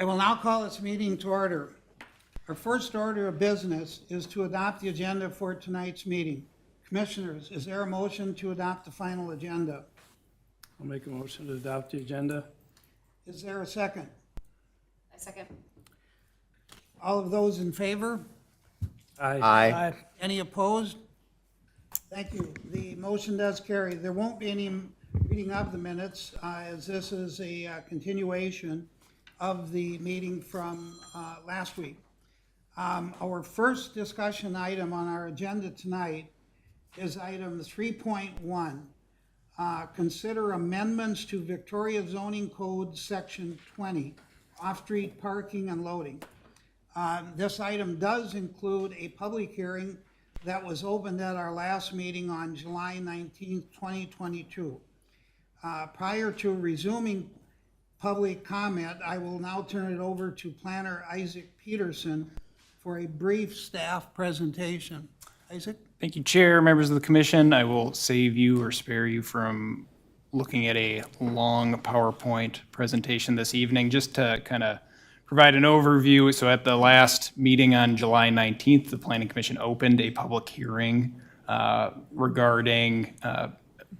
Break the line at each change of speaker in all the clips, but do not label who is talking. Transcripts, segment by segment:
I will now call this meeting to order. Our first order of business is to adopt the agenda for tonight's meeting. Commissioners, is there a motion to adopt the final agenda?
I'll make a motion to adopt the agenda.
Is there a second?
I second.
All of those in favor?
Aye.
Any opposed? Thank you. The motion does carry. There won't be any reading of the minutes, as this is a continuation of the meeting from last week. Our first discussion item on our agenda tonight is item 3.1. Consider amendments to Victoria Zoning Code Section 20, off-street parking and loading. This item does include a public hearing that was opened at our last meeting on July 19th, 2022. Prior to resuming public comment, I will now turn it over to Planner Isaac Peterson for a brief staff presentation. Isaac?
Thank you, Chair, members of the commission. I will save you or spare you from looking at a long PowerPoint presentation this evening, just to kind of provide an overview. So at the last meeting on July 19th, the Planning Commission opened a public hearing regarding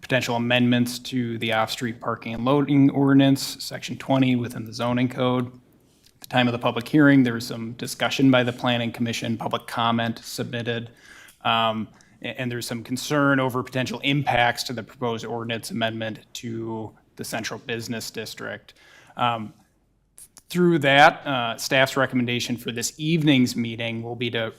potential amendments to the off-street parking and loading ordinance, Section 20 within the zoning code. At the time of the public hearing, there was some discussion by the Planning Commission, public comment submitted, and there's some concern over potential impacts to the proposed ordinance amendment to the central business district. Through that, staff's recommendation for this evening's meeting will be to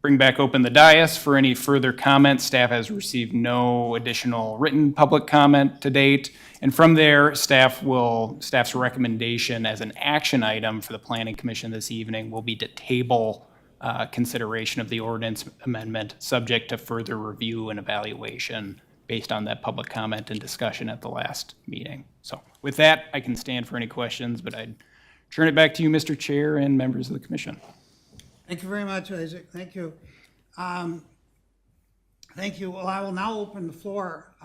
bring back open the dais for any further comments. Staff has received no additional written public comment to date. And from there, staff's recommendation as an action item for the Planning Commission this evening will be to table consideration of the ordinance amendment, subject to further review and evaluation based on that public comment and discussion at the last meeting. So with that, I can stand for any questions, but I'd turn it back to you, Mr. Chair, and members of the commission.
Thank you very much, Isaac. Thank you. Thank you. Well, I will now open the floor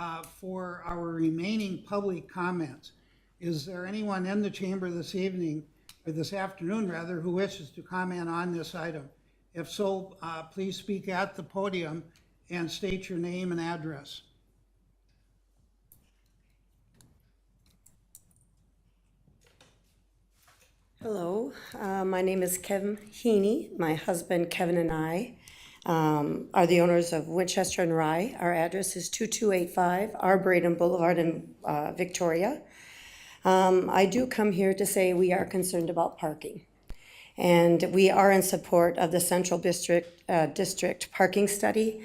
for our remaining public comments. Is there anyone in the chamber this evening, or this afternoon rather, who wishes to comment on this item? If so, please speak at the podium and state your name and address.
Hello, my name is Kevin Heaney. My husband Kevin and I are the owners of Winchester and Rye. Our address is 2285 Arboretum Boulevard in Victoria. I do come here to say we are concerned about parking. And we are in support of the Central District parking study.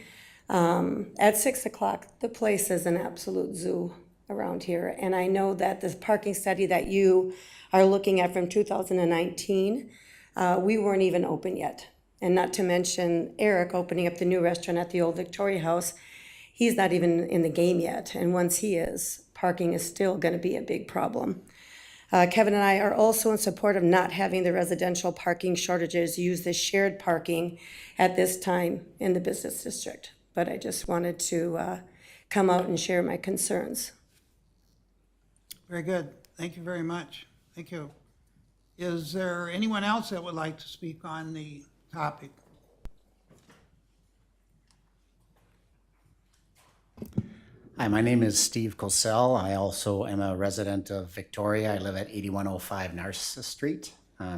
At 6 o'clock, the place is an absolute zoo around here. And I know that this parking study that you are looking at from 2019, we weren't even open yet. And not to mention Eric opening up the new restaurant at the old Victoria House, he's not even in the game yet. And once he is, parking is still going to be a big problem. Kevin and I are also in support of not having the residential parking shortages use the shared parking at this time in the business district. But I just wanted to come out and share my concerns.
Very good. Thank you very much. Thank you. Is there anyone else that would like to speak on the topic?
Hi, my name is Steve Cosell. I also am a resident of Victoria. I live at 8105 Narcissus Street,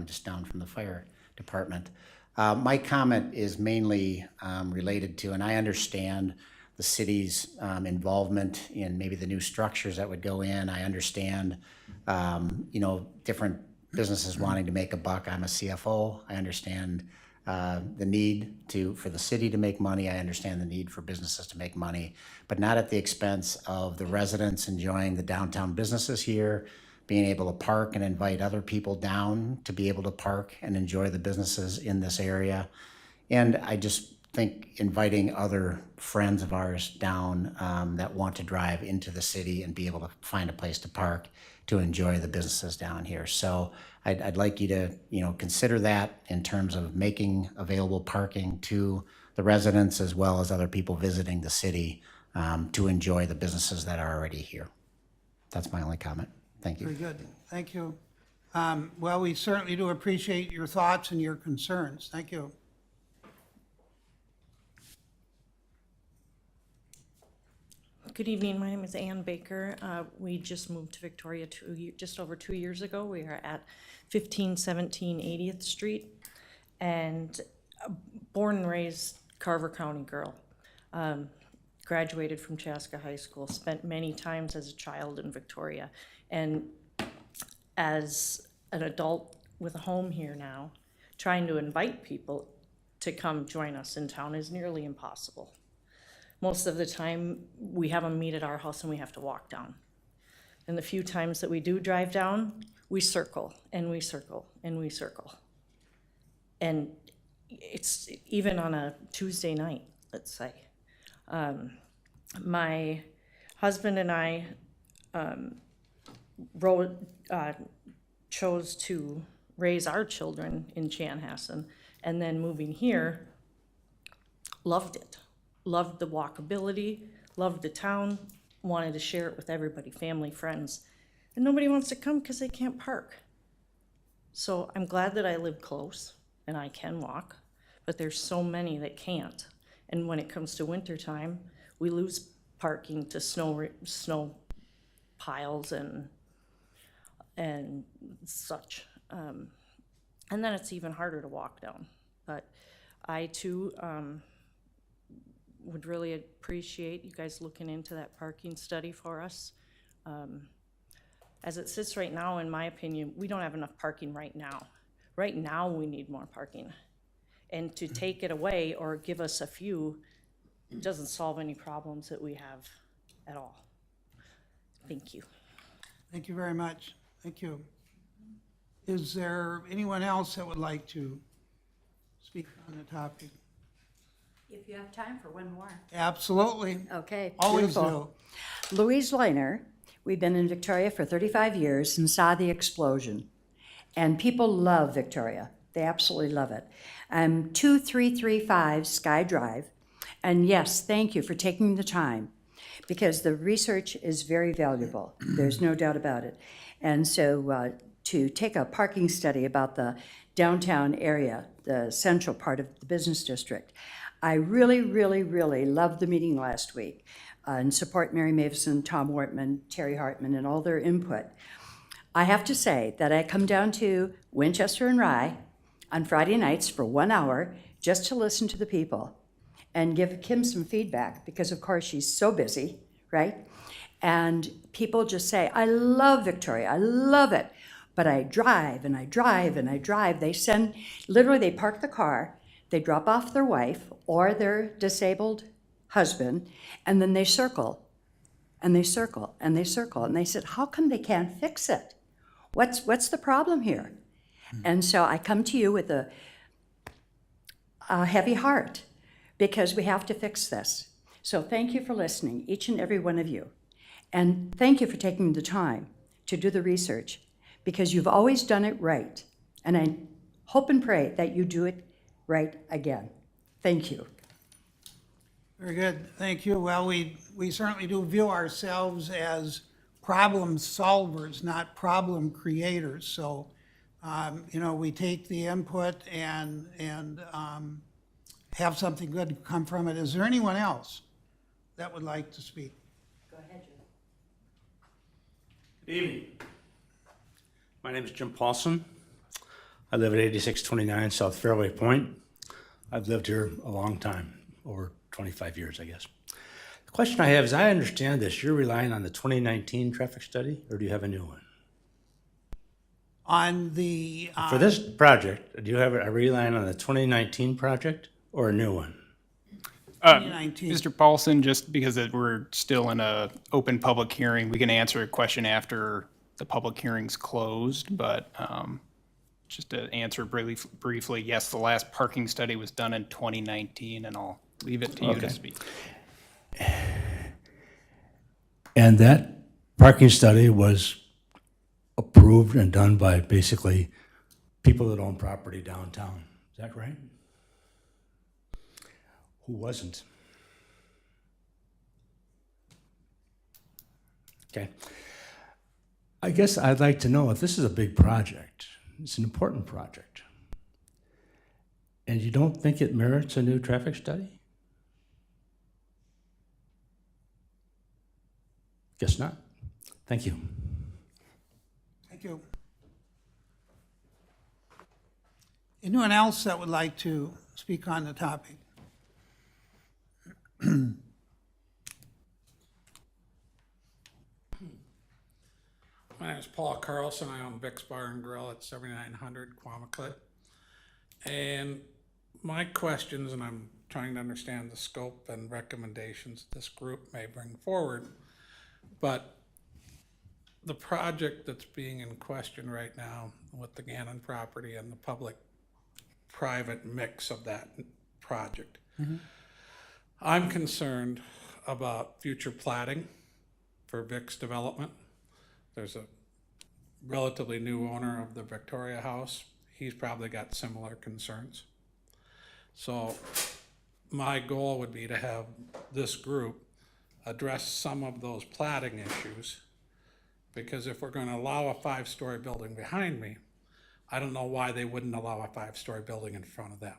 just down from the fire department. My comment is mainly related to, and I understand the city's involvement in maybe the new structures that would go in. I understand, different businesses wanting to make a buck. I'm a CFO. I understand the need for the city to make money. I understand the need for businesses to make money, but not at the expense of the residents enjoying the downtown businesses here, being able to park and invite other people down to be able to park and enjoy the businesses in this area. And I just think inviting other friends of ours down that want to drive into the city and be able to find a place to park to enjoy the businesses down here. So I'd like you to, consider that in terms of making available parking to the residents as well as other people visiting the city to enjoy the businesses that are already here. That's my only comment. Thank you.
Very good. Thank you. Well, we certainly do appreciate your thoughts and your concerns. Thank you.
Good evening, my name is Ann Baker. We just moved to Victoria just over 2 years ago. We are at 1517 80th Street, and born and raised Carver County girl. Graduated from Chaska High School, spent many times as a child in Victoria, and as an adult with a home here now, trying to invite people to come join us in town is nearly impossible. Most of the time, we have them meet at our house and we have to walk down. And the few times that we do drive down, we circle and we circle and we circle. And it's even on a Tuesday night, let's say. My husband and I chose to raise our children in Chanhassen, and then moving here, loved it. Loved the walkability, loved the town, wanted to share it with everybody, family, friends. And nobody wants to come because they can't park. So I'm glad that I live close and I can walk, but there's so many that can't. And when it comes to winter time, we lose parking to snow piles and such. And then it's even harder to walk down. But I too, would really appreciate you guys looking into that parking study for us. As it sits right now, in my opinion, we don't have enough parking right now. Right now, we need more parking. And to take it away or give us a few doesn't solve any problems that we have at all. Thank you.
Thank you very much. Thank you. Is there anyone else that would like to speak on the topic?
If you have time for one more.
Absolutely.
Okay.
Always
beautiful.
do.
Louise Lehner, we've been in Victoria for 35 years and saw the explosion. And people love Victoria. They absolutely love it. 2335 Sky Drive. And yes, thank you for taking the time, because the research is very valuable. There's no doubt about it. And so to take a parking study about the downtown area, the central part of the business district, I really, really, really loved the meeting last week and support Mary Maveson, Tom Wortman, Terry Hartman, and all their input. I have to say that I come down to Winchester and Rye on Friday nights for 1 hour just to listen to the people and give Kim some feedback, because of course she's so busy, right? And people just say, I love Victoria, I love it. But I drive and I drive and I drive. They park the car, they drop off their wife or their disabled husband, and then they circle and they circle and they circle. And they said, how come they can't fix it? What's the problem here? And so I come to you with a heavy heart, because we have to fix this. So thank you for listening, each and every one of you. And thank you for taking the time to do the research, because you've always done it right. And I hope and pray that you do it right again. Thank you.
Very good. Thank you. Well, we certainly do view ourselves as problem solvers, not problem creators. So, we take the input and have something good come from it. Is there anyone else that would like to speak?
Go ahead, Jim.
Good evening. My name is Jim Paulson. I live at 8629 South Fairway Point. I've lived here a long time, over 25 years, I guess. The question I have is, I understand this, you're relying on the 2019 traffic study, or do you have a new one?
On the,
For this project, are you relying on the 2019 project or a new one?
2019.
Mr. Paulson, just because we're still in a open public hearing, we can answer a question after the public hearing's closed, but just to answer briefly, yes, the last parking study was done in 2019, and I'll leave it to you to speak.
And that parking study was approved and done by basically people that own property downtown. Is that right? Who wasn't? Okay. I guess I'd like to know if this is a big project, it's an important project, and you don't think it merits a new traffic study? Guess not. Thank you.
Thank you. Anyone else that would like to speak on the topic?
My name is Paul Carlson. I own Vic's Bar and Grill at 7900 Quamaclet. And my questions, and I'm trying to understand the scope and recommendations this group may bring forward, but the project that's being in question right now with the Gannon property and the public-private mix of that project, I'm concerned about future platting for Vic's development. There's a relatively new owner of the Victoria House. He's probably got similar concerns. So my goal would be to have this group address some of those platting issues, because if we're going to allow a 5-story building behind me, I don't know why they wouldn't allow a 5-story building in front of them.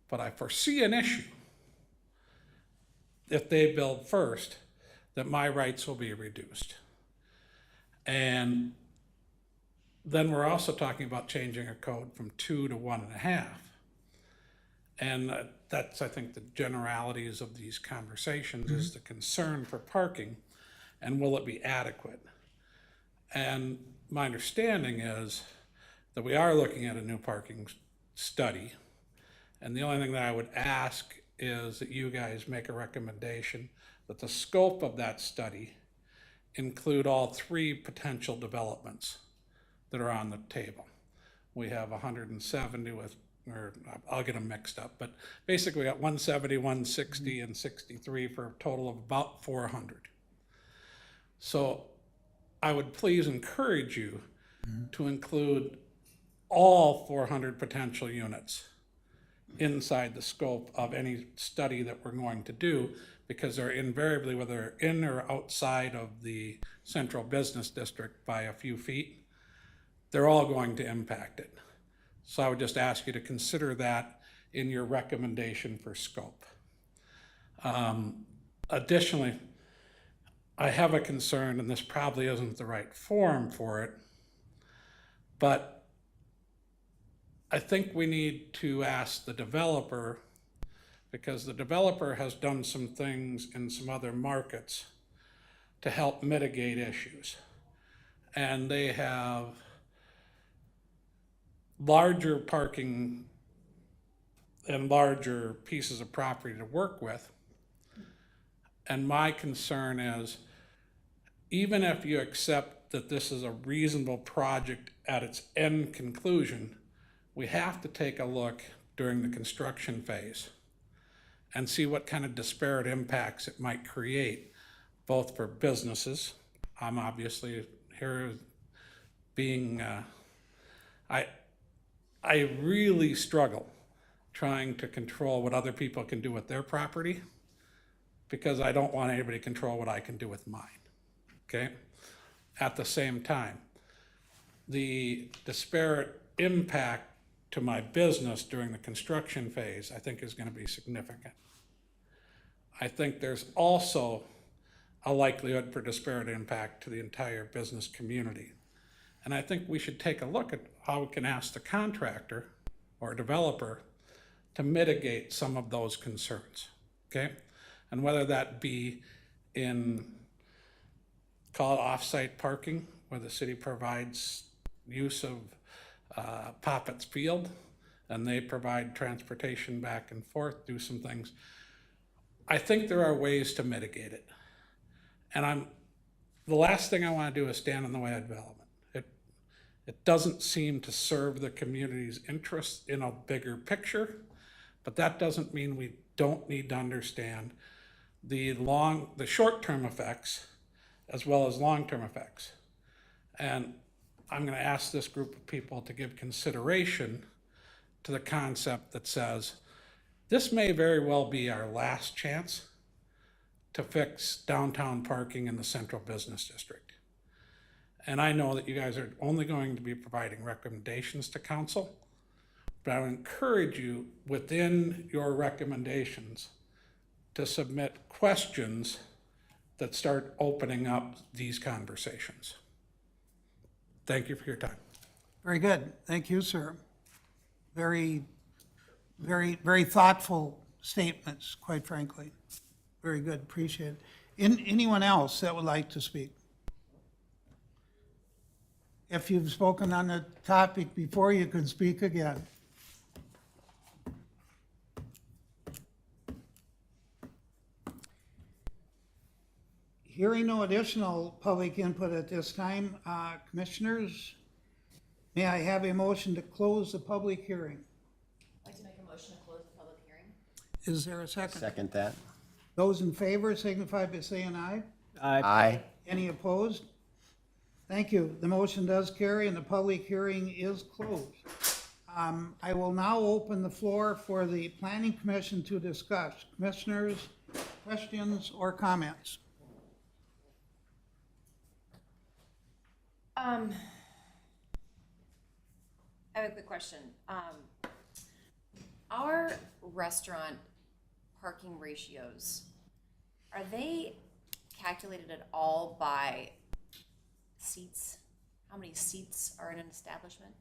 But I foresee an issue if they build first, that my rights will be reduced. And then we're also talking about changing a code from 2 to 1.5. And that's, I think, the generalities of these conversations is the concern for parking and will it be adequate? And my understanding is that we are looking at a new parking study. And the only thing that I would ask is that you guys make a recommendation that the scope of that study include all 3 potential developments that are on the table. We have 170 with, or I'll get them mixed up, but basically we got 170, 160, and 63 for a total of about 400. So I would please encourage you to include all 400 potential units inside the scope of any study that we're going to do, because they're invariably, whether in or outside of the central business district by a few feet, they're all going to impact it. So I would just ask you to consider that in your recommendation for scope. Additionally, I have a concern, and this probably isn't the right forum for it, but I think we need to ask the developer, because the developer has done some things in some other markets to help mitigate issues. And they have larger parking and larger pieces of property to work with. And my concern is, even if you accept that this is a reasonable project at its end conclusion, we have to take a look during the construction phase and see what kind of disparate impacts it might create, both for businesses. I'm obviously here being, I really struggle trying to control what other people can do with their property, because I don't want anybody to control what I can do with mine, okay? At the same time, the disparate impact to my business during the construction phase, I think, is going to be significant. I think there's also a likelihood for disparate impact to the entire business community. And I think we should take a look at how we can ask the contractor or developer to mitigate some of those concerns, okay? And whether that be in, call it off-site parking, where the city provides use of Poppets Field, and they provide transportation back and forth, do some things. I think there are ways to mitigate it. And the last thing I want to do is stand in the way of development. It doesn't seem to serve the community's interests in a bigger picture, but that doesn't mean we don't need to understand the short-term effects as well as long-term effects. And I'm going to ask this group of people to give consideration to the concept that says, this may very well be our last chance to fix downtown parking in the central business district. And I know that you guys are only going to be providing recommendations to council, but I would encourage you within your recommendations to submit questions that start opening up these conversations. Thank you for your time.
Very good. Thank you, sir. Very, very thoughtful statements, quite frankly. Very good. Appreciate it. Anyone else that would like to speak? If you've spoken on the topic before, you can speak again. Hearing no additional public input at this time, commissioners, may I have a motion to close the public hearing?
I'd like to make a motion to close the public hearing.
Is there a second?
Second that.
Those in favor signify by saying aye.
Aye.
Any opposed? Thank you. The motion does carry and the public hearing is closed. I will now open the floor for the Planning Commission to discuss. Commissioners, questions or comments?
I have a quick question. Our restaurant parking ratios, are they calculated at all by seats? How many seats are in an establishment?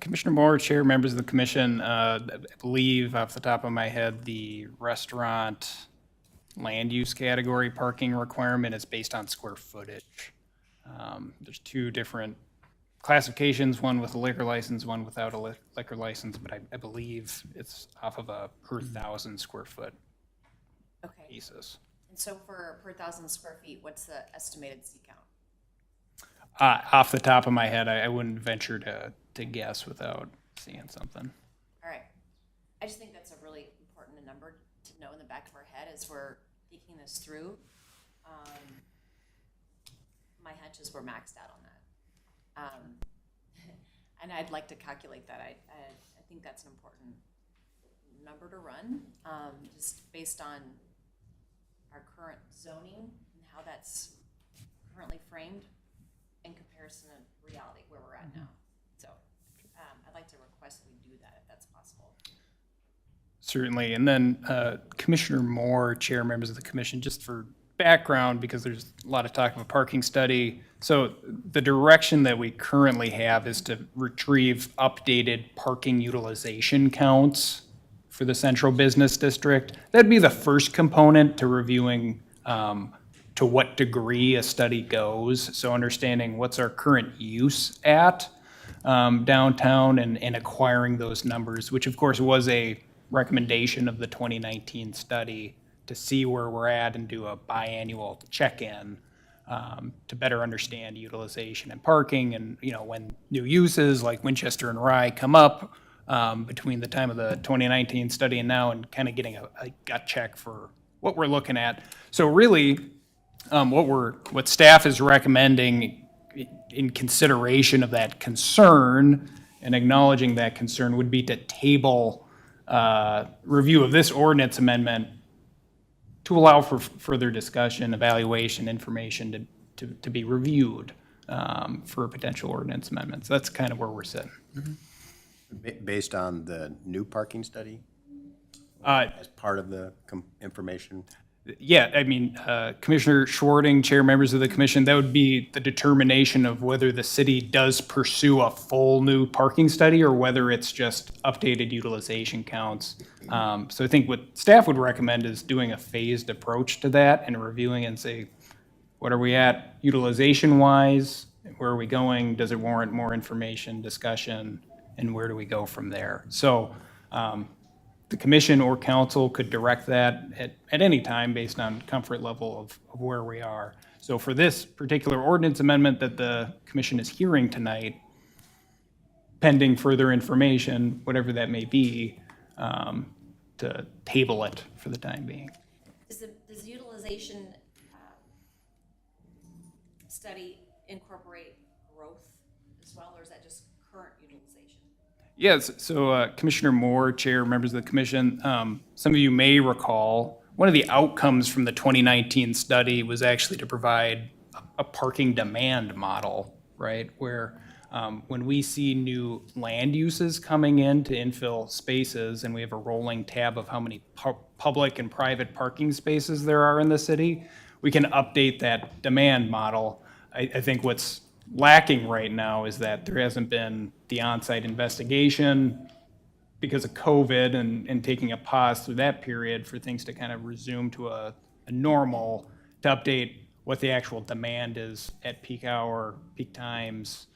Commissioner Moore, Chair, members of the commission, I believe off the top of my head, the restaurant land use category parking requirement is based on square footage. There's two different classifications, one with a liquor license, one without a liquor license, but I believe it's off of a per 1,000 square foot
Okay.
basis.
And so for per 1,000 square feet, what's the estimated seat count?
Off the top of my head, I wouldn't venture to guess without seeing something.
All right. I just think that's a really important number to know in the back of our head as we're thinking this through. My hunch is we're maxed out on that. And I'd like to calculate that. I think that's an important number to run, just based on our current zoning and how that's currently framed in comparison to reality where we're at now. So I'd like to request that we do that if that's possible.
Certainly. And then Commissioner Moore, Chair, members of the commission, just for background, because there's a lot of talk of a parking study. So the direction that we currently have is to retrieve updated parking utilization counts for the central business district. That'd be the first component to reviewing to what degree a study goes. So understanding what's our current use at downtown and acquiring those numbers, which of course was a recommendation of the 2019 study to see where we're at and do a biannual check-in to better understand utilization and parking, and when new uses like Winchester and Rye come up between the time of the 2019 study and now, and kind of getting a gut check for what we're looking at. So really, what staff is recommending in consideration of that concern and acknowledging that concern would be to table review of this ordinance amendment to allow for further discussion, evaluation, information to be reviewed for potential ordinance amendments. That's kind of where we're sitting.
Based on the new parking study,
Uh,
as part of the information?
Yeah, I mean, Commissioner Schwarting, Chair, members of the commission, that would be the determination of whether the city does pursue a full new parking study or whether it's just updated utilization counts. So I think what staff would recommend is doing a phased approach to that and reviewing and say, what are we at utilization-wise? Where are we going? Does it warrant more information, discussion, and where do we go from there? So the commission or council could direct that at any time based on comfort level of where we are. So for this particular ordinance amendment that the commission is hearing tonight, pending further information, whatever that may be, to table it for the time being.
Does the utilization study incorporate growth as well, or is that just current utilization?
Yes, so Commissioner Moore, Chair, members of the commission, some of you may recall, one of the outcomes from the 2019 study was actually to provide a parking demand model, right? Where when we see new land uses coming in to infill spaces, and we have a rolling tab of how many public and private parking spaces there are in the city, we can update that demand model. I think what's lacking right now is that there hasn't been the on-site investigation because of COVID and taking a pause through that period for things to kind of resume to a normal, to update what the actual demand is at peak hour, peak times,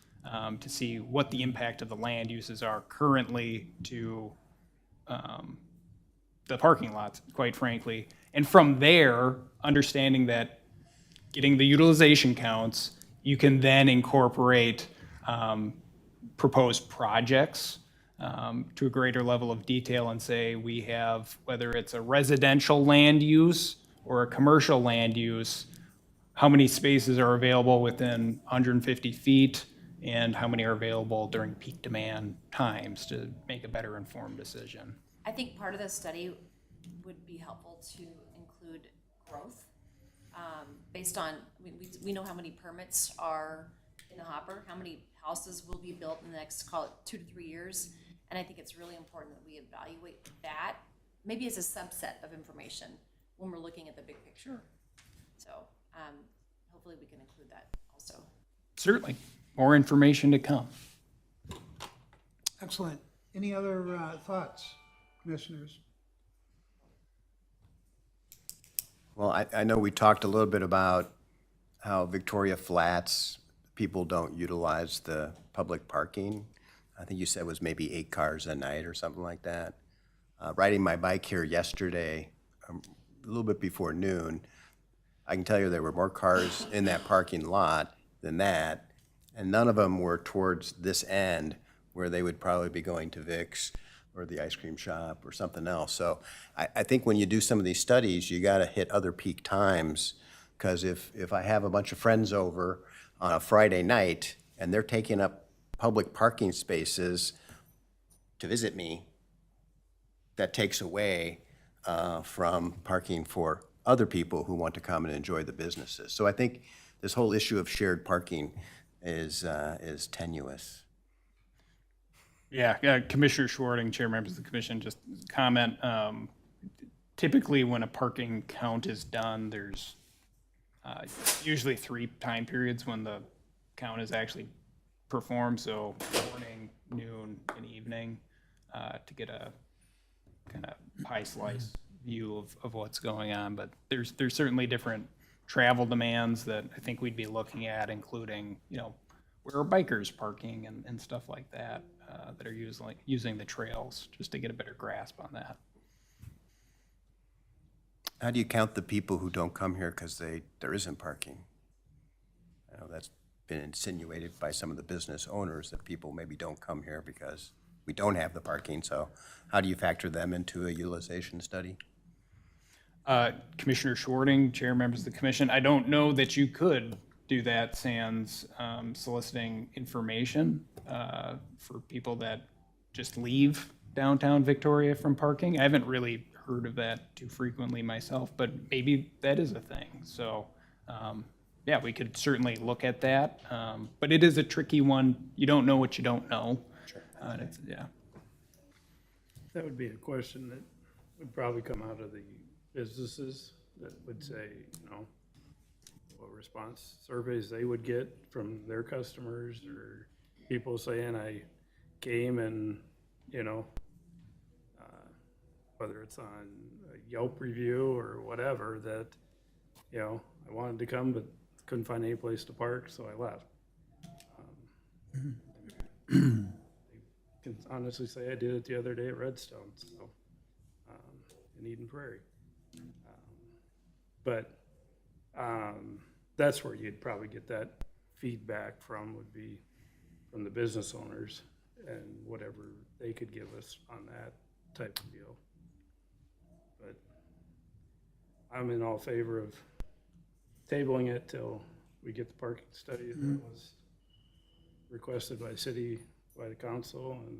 to see what the impact of the land uses are currently to the parking lots, quite frankly. And from there, understanding that getting the utilization counts, you can then incorporate proposed projects to a greater level of detail and say we have, whether it's a residential land use or a commercial land use, how many spaces are available within 150 feet and how many are available during peak demand times to make a better informed decision.
I think part of the study would be helpful to include growth, based on, we know how many permits are in the hopper, how many houses will be built in the next, call it 2 to 3 years. And I think it's really important that we evaluate that, maybe as a subset of information when we're looking at the big picture. So hopefully we can include that also.
Certainly, more information to come.
Excellent. Any other thoughts, commissioners?
Well, I know we talked a little bit about how Victoria Flats, people don't utilize the public parking. I think you said it was maybe 8 cars a night or something like that. Riding my bike here yesterday, a little bit before noon, I can tell you there were more cars in that parking lot than that, and none of them were towards this end where they would probably be going to Vic's or the ice cream shop or something else. So I think when you do some of these studies, you got to hit other peak times, because if I have a bunch of friends over on a Friday night and they're taking up public parking spaces to visit me, that takes away from parking for other people who want to come and enjoy the businesses. So I think this whole issue of shared parking is tenuous.
Yeah, Commissioner Schwarting, Chair, members of the commission, just comment. Typically, when a parking count is done, there's usually 3 time periods when the count is actually performed. So morning, noon, and evening, to get a kind of pie slice view of what's going on. But there's certainly different travel demands that I think we'd be looking at, including, where are bikers parking and stuff like that, that are using the trails, just to get a better grasp on that.
How do you count the people who don't come here because there isn't parking? I know that's been insinuated by some of the business owners that people maybe don't come here because we don't have the parking. So how do you factor them into a utilization study?
Commissioner Schwarting, Chair, members of the commission, I don't know that you could do that sans soliciting information for people that just leave downtown Victoria from parking. I haven't really heard of that too frequently myself, but maybe that is a thing. So yeah, we could certainly look at that, but it is a tricky one. You don't know what you don't know.
Sure.
Yeah.
That would be a question that would probably come out of the businesses that would say, what response surveys they would get from their customers, or people saying, I came and, whether it's on a Yelp review or whatever, that, I wanted to come, but couldn't find any place to park, so I left. I can honestly say I did it the other day at Redstone, so, in Eden Prairie. But that's where you'd probably get that feedback from, would be from the business owners and whatever they could give us on that type of deal. But I'm in all favor of tabling it till we get the parking study that was requested by the council, and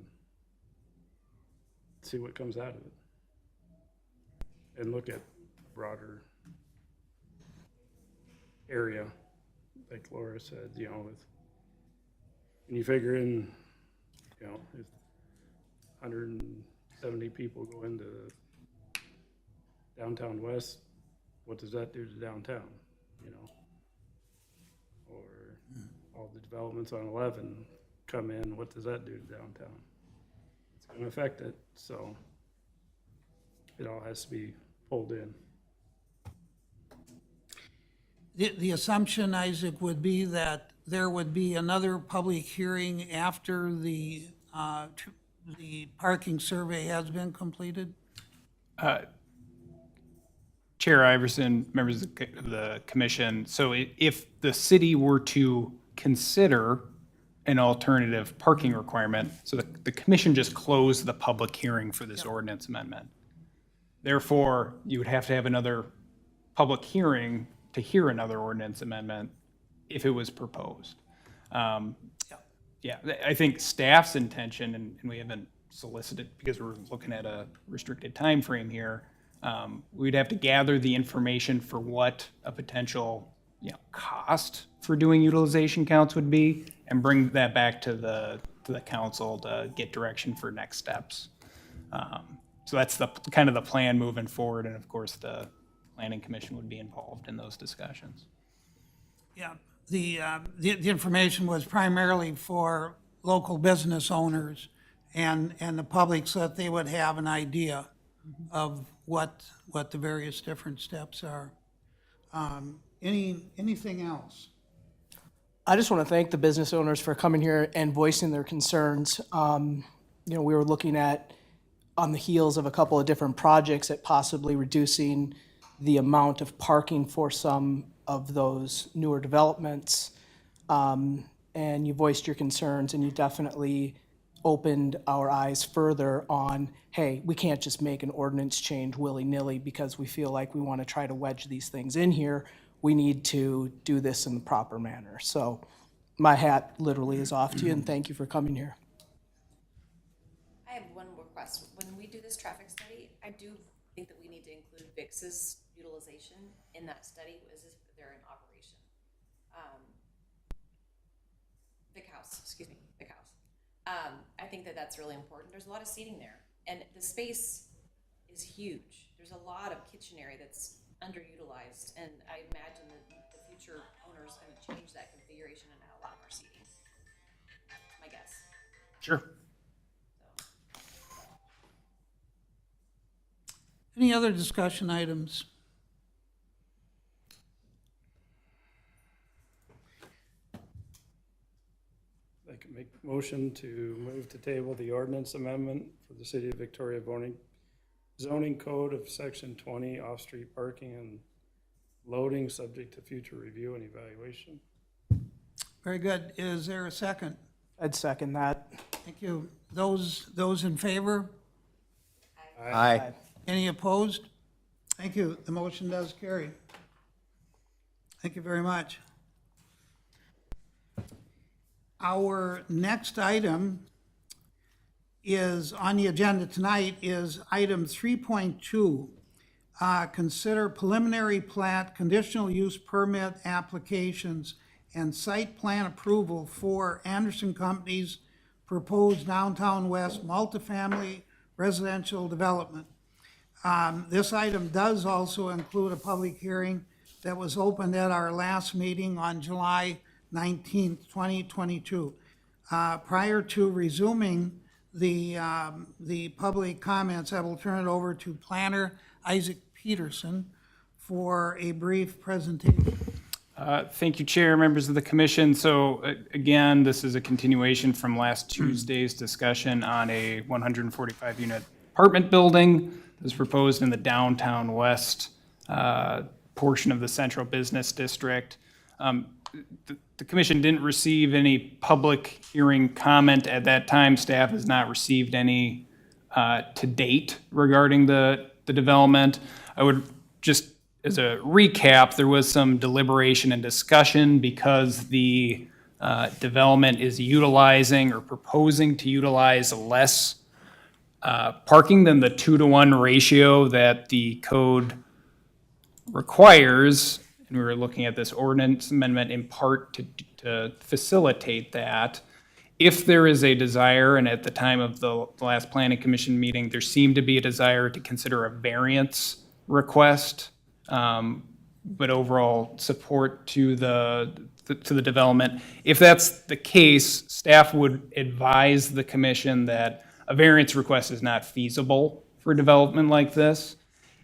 see what comes out of it. And look at broader area like Laura said, you know, when you figure in, you know, if 170 people go into downtown West, what does that do to downtown, you know? Or all the developments on 11 come in, what does that do to downtown? It's gonna affect it, so it all has to be pulled in.
The assumption, Isaac, would be that there would be another public hearing after the parking survey has been completed?
Chair Iverson, members of the commission, so if the city were to consider an alternative parking requirement, so the commission just closed the public hearing for this ordinance amendment. Therefore, you would have to have another public hearing to hear another ordinance amendment if it was proposed. Yeah, I think staff's intention, and we haven't solicited, because we're looking at a restricted time frame here, we'd have to gather the information for what a potential, you know, cost for doing utilization counts would be, and bring that back to the council to get direction for next steps. So that's the kind of the plan moving forward, and of course, the planning commission would be involved in those discussions.
Yeah, the information was primarily for local business owners and the public, so that they would have an idea of what the various different steps are. Anything else?
I just want to thank the business owners for coming here and voicing their concerns. We were looking at, on the heels of a couple of different projects, at possibly reducing the amount of parking for some of those newer developments. And you voiced your concerns, and you definitely opened our eyes further on, hey, we can't just make an ordinance change willy-nilly because we feel like we want to try to wedge these things in here. We need to do this in the proper manner. So my hat literally is off to you, and thank you for coming here.
I have one request. When we do this traffic study, I do think that we need to include VIX's utilization in that study as if they're in operation. Vic House. I think that that's really important. There's a lot of seating there, and the space is huge. There's a lot of kitchen area that's underutilized, and I imagine that the future owners are going to change that configuration and add a lot more seating. That's my guess.
Sure.
Any other discussion items?
I can make a motion to move to table the ordinance amendment for the City of Victoria zoning code of section 20, off-street parking and loading, subject to future review and evaluation.
Very good. Is there a second?
I'd second that.
Thank you. Those in favor?
Aye.
Any opposed? Thank you. The motion does carry. Thank you very much. Our next item is on the agenda tonight is item 3.2. Consider preliminary plat, conditional use permit applications, and site plan approval for Anderson Company's proposed downtown west multifamily residential development. This item does also include a public hearing that was opened at our last meeting on July 19th, 2022. Prior to resuming the public comments, I will turn it over to planner Isaac Peterson for a brief presentation.
Thank you, Chair, members of the commission. So again, this is a continuation from last Tuesday's discussion on a 145-unit apartment building that was proposed in the downtown west portion of the central business district. The commission didn't receive any public hearing comment at that time. Staff has not received any to date regarding the development. I would just, as a recap, there was some deliberation and discussion because the development is utilizing or proposing to utilize less parking than the 2-to-1 ratio that the code requires. and we were looking at this ordinance amendment in part to facilitate that. If there is a desire, and at the time of the last planning commission meeting, there seemed to be a desire to consider a variance request, but overall support to the development. If that's the case, staff would advise the commission that a variance request is not feasible for development like this.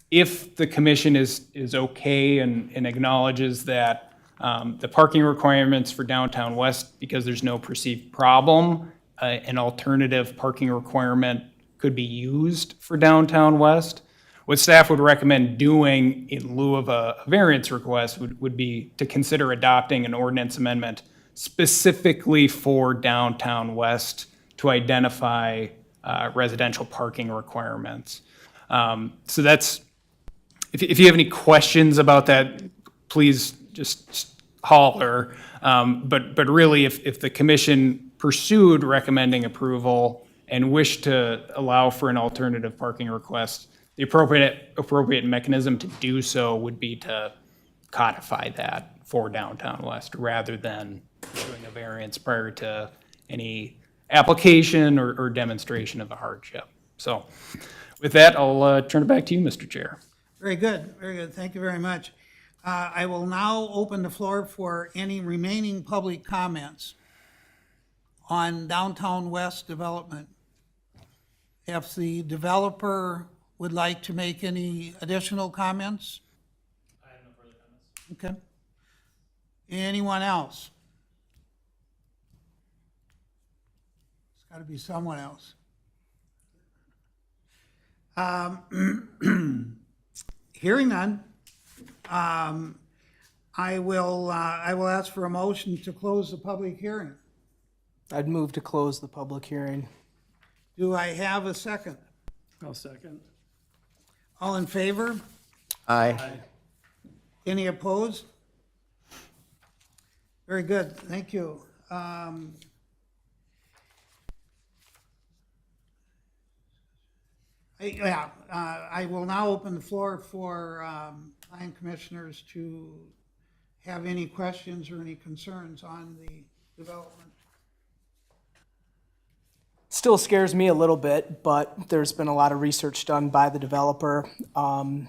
If the commission is okay and acknowledges that the parking requirements for downtown west, because there's no perceived problem, an alternative parking requirement could be used for downtown west. What staff would recommend doing in lieu of a variance request would be to consider adopting an ordinance amendment specifically for downtown west to identify residential parking requirements. So that's, if you have any questions about that, please just holler. But really, if the commission pursued recommending approval and wished to allow for an alternative parking request, the appropriate mechanism to do so would be to codify that for downtown west rather than doing a variance prior to any application or demonstration of a hardship. So with that, I'll turn it back to you, Mr. Chair.
Very good, very good. Thank you very much. I will now open the floor for any remaining public comments on downtown west development. If the developer would like to make any additional comments? I have no further comments. Okay. Anyone else? It's got to be someone else. Hearing none, I will ask for a motion to close the public hearing.
I'd move to close the public hearing.
Do I have a second?
I'll second.
All in favor?
Aye.
Any opposed? Very good, thank you. I will now open the floor for planning commissioners to have any questions or any concerns on the development.
Still scares me a little bit, but there's been a lot of research done by the developer.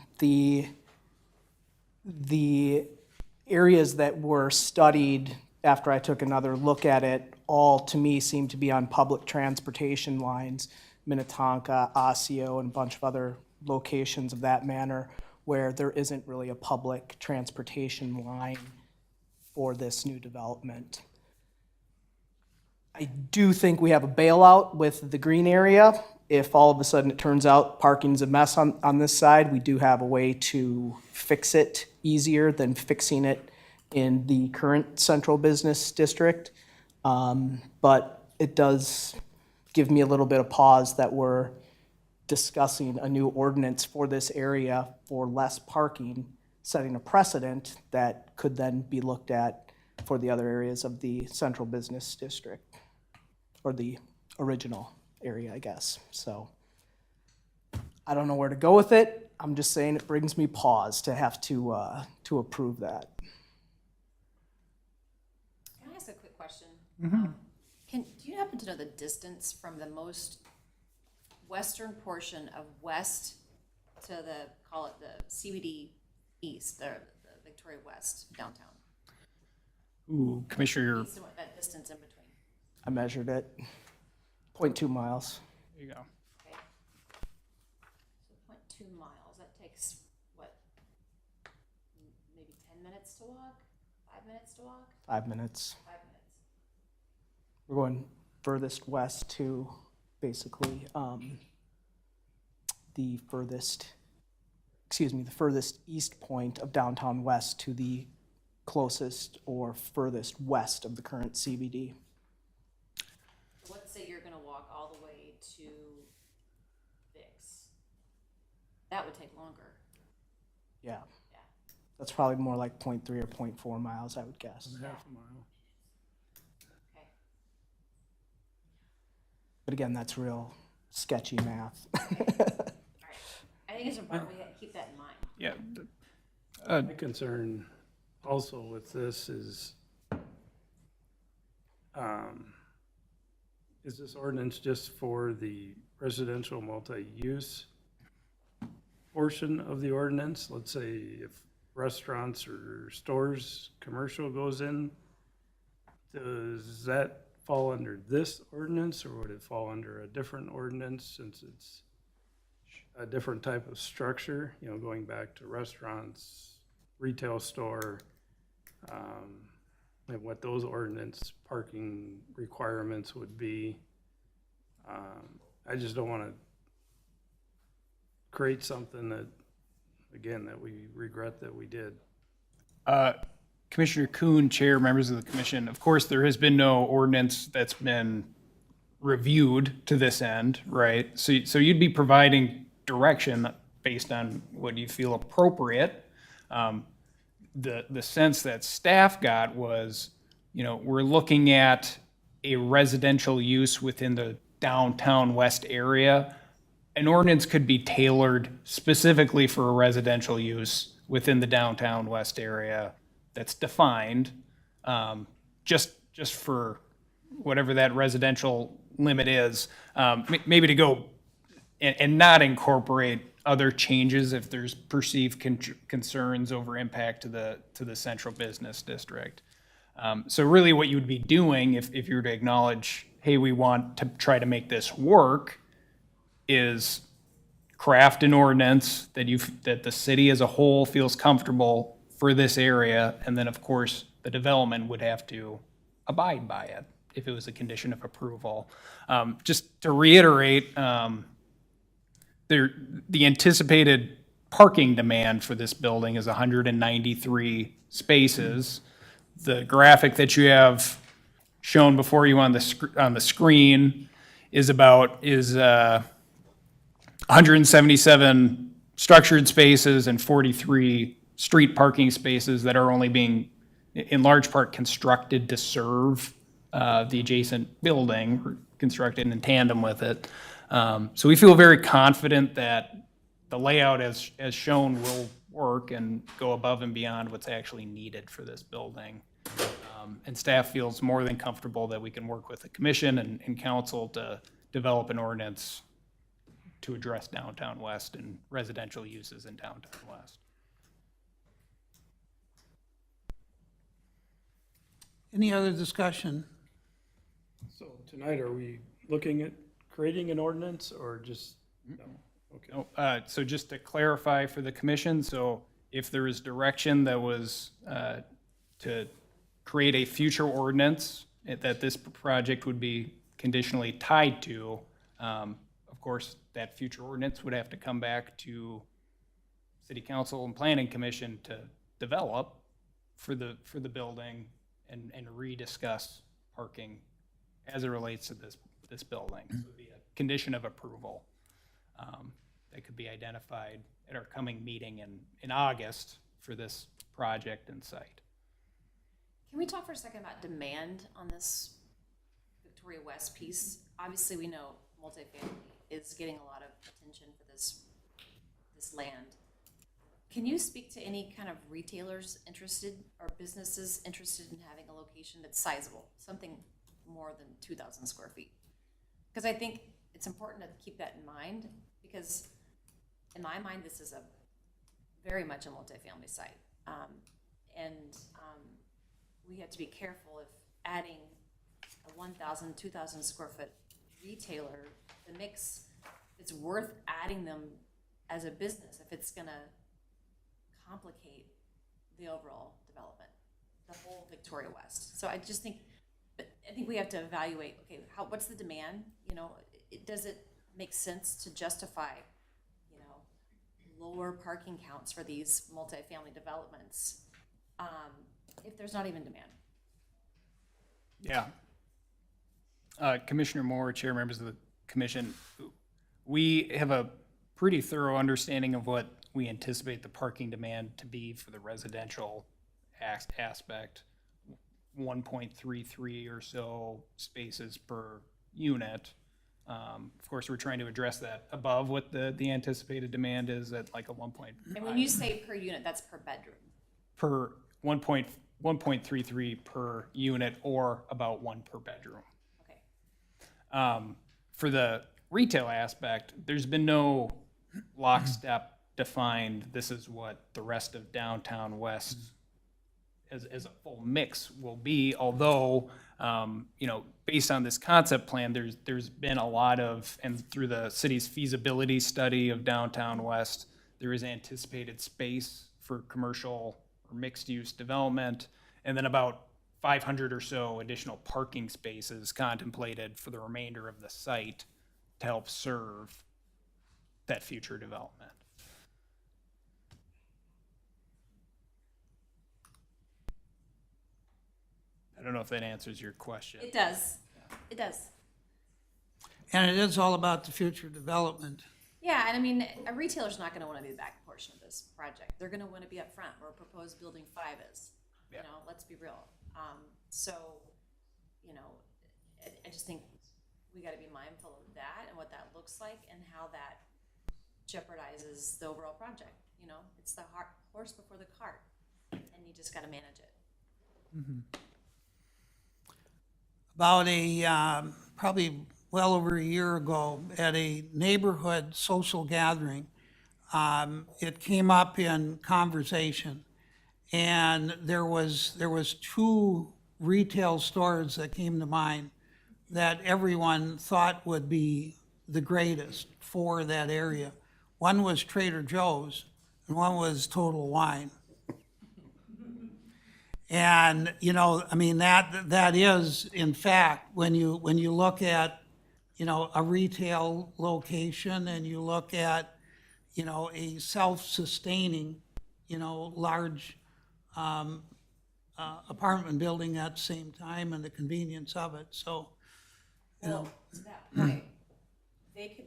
The areas that were studied after I took another look at it, all to me seem to be on public transportation lines, Minnetonka, Osseo, and a bunch of other locations of that manner, where there isn't really a public transportation line for this new development. I do think we have a bailout with the green area. If all of a sudden it turns out parking's a mess on this side, we do have a way to fix it easier than fixing it in the current central business district. But it does give me a little bit of pause that we're discussing a new ordinance for this area for less parking, setting a precedent that could then be looked at for the other areas of the central business district, or the original area, I guess. So I don't know where to go with it. I'm just saying it brings me pause to have to approve that.
Can I ask a quick question? Do you happen to know the distance from the most western portion of west to the, call it the CBD east, the Victoria West downtown?
Ooh, Commissioner,
So what that distance in between?
I measured it, 0.2 miles.
there you go.
Okay. So 0.2 miles, that takes what, maybe 10 minutes to walk? 5 minutes to walk?
5 minutes.
5 minutes.
We're going furthest west to basically the furthest east point of downtown west to the closest or furthest west of the current CBD.
So let's say you're gonna walk all the way to Vix. That would take longer.
Yeah.
Yeah.
That's probably more like 0.3 or 0.4 miles, I would guess.
Half a mile.
Okay.
But again, that's real sketchy math.
All right. I think it's important we keep that in mind.
Yeah.
My concern also with this is this ordinance just for the residential multi-use portion of the ordinance? Let's say if restaurants or stores, commercial goes in, does that fall under this ordinance, or would it fall under a different ordinance since it's a different type of structure, you know, going back to restaurants, retail store, and what those ordinance parking requirements would be? I just don't want to create something that, again, that we regret that we did.
Commissioner Kuhn, Chair, members of the commission, of course, there has been no ordinance that's been reviewed to this end, right? So you'd be providing direction based on what you feel appropriate. The sense that staff got was, you know, we're looking at a residential use within the downtown west area. An ordinance could be tailored specifically for a residential use within the downtown west area that's defined, just for whatever that residential limit is, maybe to go and not incorporate other changes if there's perceived concerns over impact to the central business district. So really what you would be doing if you were to acknowledge, hey, we want to try to make this work, is craft an ordinance that the city as a whole feels comfortable for this area, and then of course the development would have to abide by it if it was a condition of approval. Just to reiterate, the anticipated parking demand for this building is 193 spaces. The graphic that you have shown before you on the screen is 177 structured spaces and 43 street parking spaces that are only being, in large part, constructed to serve the adjacent building, constructed in tandem with it. So we feel very confident that the layout as shown will work and go above and beyond what's actually needed for this building. And staff feels more than comfortable that we can work with the commission and council to develop an ordinance to address downtown west and residential uses in downtown west.
Any other discussion?
So tonight, are we looking at creating an ordinance or just, no? Okay.
So just to clarify for the commission, so if there is direction that was to create a future ordinance that this project would be conditionally tied to, of course, that future ordinance would have to come back to City Council and Planning Commission to develop for the building and rediscuss parking as it relates to this building. So it'd be a condition of approval that could be identified at our coming meeting in August for this project and site.
Can we talk for a second about demand on this Victoria West piece? Obviously, we know multifamily is getting a lot of attention for this land. Can you speak to any kind of retailers interested or businesses interested in having a location that's sizable, something more than 2,000 square feet? Because I think it's important to keep that in mind, because in my mind, this is very much a multifamily site. We have to be careful if adding a 1,000, 2,000 square foot retailer, the mix, it's worth adding them as a business if it's gonna complicate the overall development, the whole Victoria West. So I think we have to evaluate, okay, what's the demand? You know, does it make sense to justify, you know, lower parking counts for these multifamily developments if there's not even demand?
Yeah. Commissioner Moore, Chair, members of the commission, we have a pretty thorough understanding of what we anticipate the parking demand to be for the residential aspect. 1.33 or so spaces per unit. Of course, we're trying to address that above what the anticipated demand is at like a 1.5.
And when you say per unit, that's per bedroom.
1.33 per unit, or about 1 per bedroom.
Okay.
For the retail aspect, there's been no lockstep defined, this is what the rest of downtown West as a full mix will be, although, based on this concept plan, there's been a lot of, and through the city's feasibility study of downtown West, there is anticipated space for commercial or mixed-use development, and then about 500 or so additional parking spaces contemplated for the remainder of the site to help serve that future development. I don't know if that answers your question.
It does. It does.
And it is all about the future development.
Yeah, and I mean, a retailer's not gonna wanna be the back portion of this project. They're gonna wanna be up front, where proposed building 5 is. You
Yeah.
know, let's be real. So, I just think we gotta be mindful of that and what that looks like and how that jeopardizes the overall project. It's the horse before the cart, and you just gotta manage it.
About probably well over a year ago, at a neighborhood social gathering, it came up in conversation, and there was 2 retail stores that came to mind that everyone thought would be the greatest for that area. One was Trader Joe's, and one was Total Wine. And, that is, in fact, when you look at, a retail location and you look at, a self-sustaining, large apartment building at the same time and the convenience of it, so,
Well, to that point, they could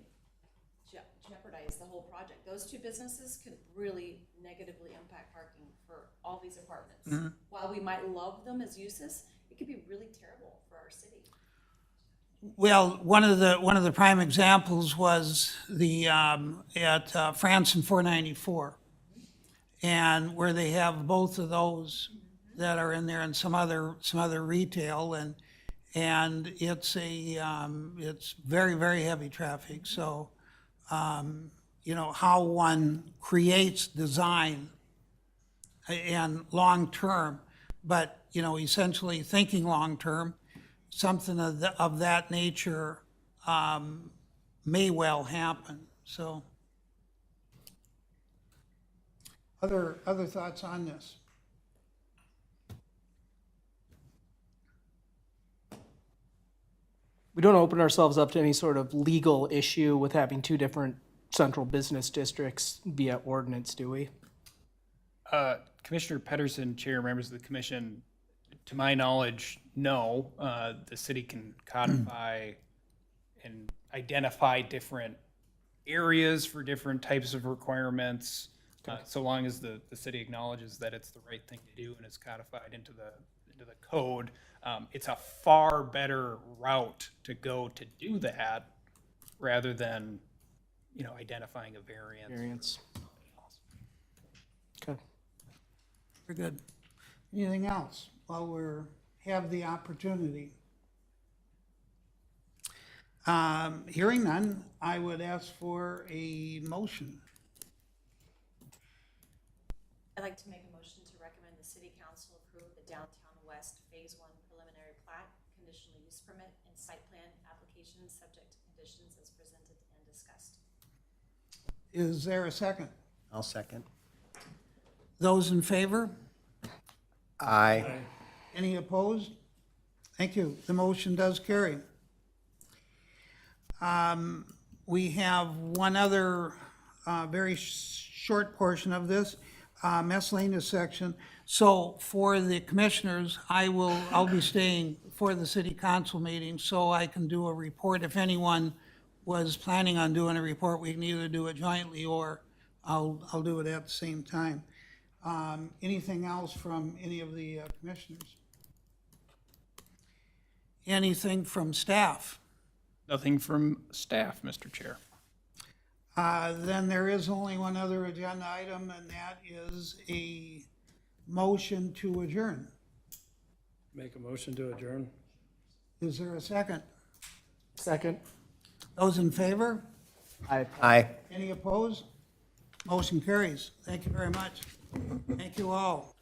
jeopardize the whole project. Those 2 businesses could really negatively impact parking for all these apartments. While we might love them as uses, it could be really terrible for our city.
Well, one of the prime examples was at France and 494, and where they have both of those that are in there, and some other retail, and it's very, very heavy traffic. So, how one creates design and long-term, but, essentially thinking long-term, something of that nature may well happen, so. Other thoughts on this?
We don't open ourselves up to any sort of legal issue with having 2 different central business districts via ordinance, do we?
Commissioner Pedersen, Chair, members of the commission, to my knowledge, no. The city can codify and identify different areas for different types of requirements, so long as the city acknowledges that it's the right thing to do and it's codified into the code. It's a far better route to go to do that rather than, identifying a variance.
Variance. Okay.
Very good. Anything else while have the opportunity? Hearing none, I would ask for a motion.
I'd like to make a motion to recommend the city council approve the Downtown West Phase 1 preliminary plat, conditional use permit, and site plan applications subject to conditions as presented and discussed.
Is there a second?
I'll second.
Those in favor?
Aye.
Any opposed? Thank you. The motion does carry. We have one other very short portion of this, miscellaneous section. So for the commissioners, I'll be staying for the city council meeting so I can do a report. If anyone was planning on doing a report, we can either do it jointly or I'll do it at the same time. Anything else from any of the commissioners? Anything from staff?
Nothing from staff, Mr. Chair.
Then there is only one other agenda item, and that is a motion to adjourn.
Make a motion to adjourn?
Is there a second?
Second.
Those in favor?
Aye.
Any opposed? Motion carries. Thank you very much. Thank you all.